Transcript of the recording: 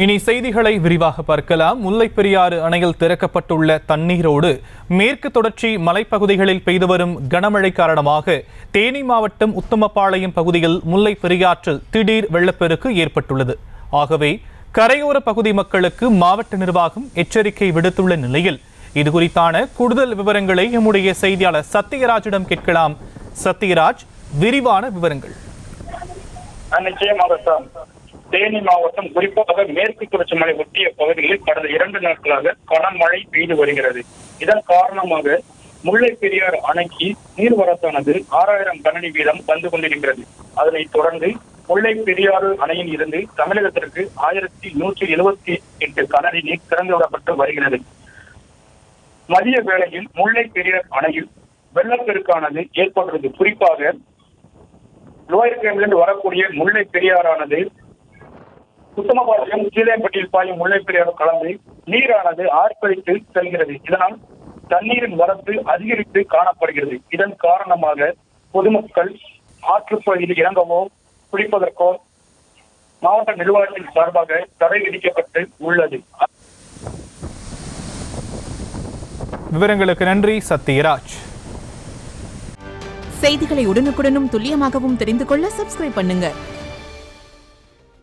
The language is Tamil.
இனி செய்திகளை விரிவாக பார்க்கலாம். முல்லைப் பெரியாறு அணையில் திறக்கப்பட்டுள்ள தண்ணீரோடு மேற்கு தொடர்ச்சி மலைப்பகுதிகளில் பெய்து வரும் கனமழை காரணமாக தேனி மாவட்டம் உத்தமபாளையம் பகுதியில் முல்லைப் பெரியாற்றில் திடீர் வெள்ளப்பெருக்கு ஏற்பட்டுள்ளது. ஆகவே கரையோர பகுதி மக்களுக்கு மாவட்ட நிர்வாகம் எச்சரிக்கை விடுத்துள்ள நிலையில் இதுகுறித்தான கூடுதல் விவரங்களை நம்முடைய செய்தியாளர் சத்யராஜிடம் கேட்கலாம். சத்யராஜ், விரிவான விவரங்கள். தேனி மாவட்டம் குறிப்பாக மேற்கு தொடர்ச்சி மலை ஒட்டிய பகுதிகளில் கடந்த 2 நாட்களாக கனமழை பெய்து வருகிறது. இதன் காரணமாக முல்லை பெரியாறு அணைக்கு நீர்வரத்தானது 6000 கனஅடி வீதம் வந்து கொண்டிருக்கிறது. அதனைத் தொடர்ந்து முல்லை பெரியாறு அணையில் இருந்து தமிழகத்திற்கு 1178 கனஅடி நீர் திறந்து விடப்பட்டு வருகிறது. மதிய வேளையில் முல்லை பெரியாறு அணையில் வெள்ளப்பெருக்கானது ஏற்பட்டுள்ளது. குறிப்பாக லோயர் கேம்பிலிருந்து வரக்கூடிய முல்லை பெரியாறானது உத்தமபாளையம் கீழேப்பட்டியில் பாயும் முல்லை பெரியாறு கலந்து நீரானது ஆர்ப்பரித்து செல்கிறது. இதனால் தண்ணீரின் வரத்து அதிகரித்து காணப்படுகிறது. இதன் காரணமாக பொதுமக்கள் ஆற்றுப்பகுதியில் இறங்கவோ குளிப்பதற்கோ மாவட்ட நிர்வாகத்தின் சார்பாக தடை விதிக்கப்பட்டு உள்ளது. விவரங்களுக்கு நன்றி சத்யராஜ். செய்திகளை உடனுக்குடனும் துல்லியமாகவும் தெரிந்து கொள்ள சப்ஸ்கிரைப் பண்ணுங்க.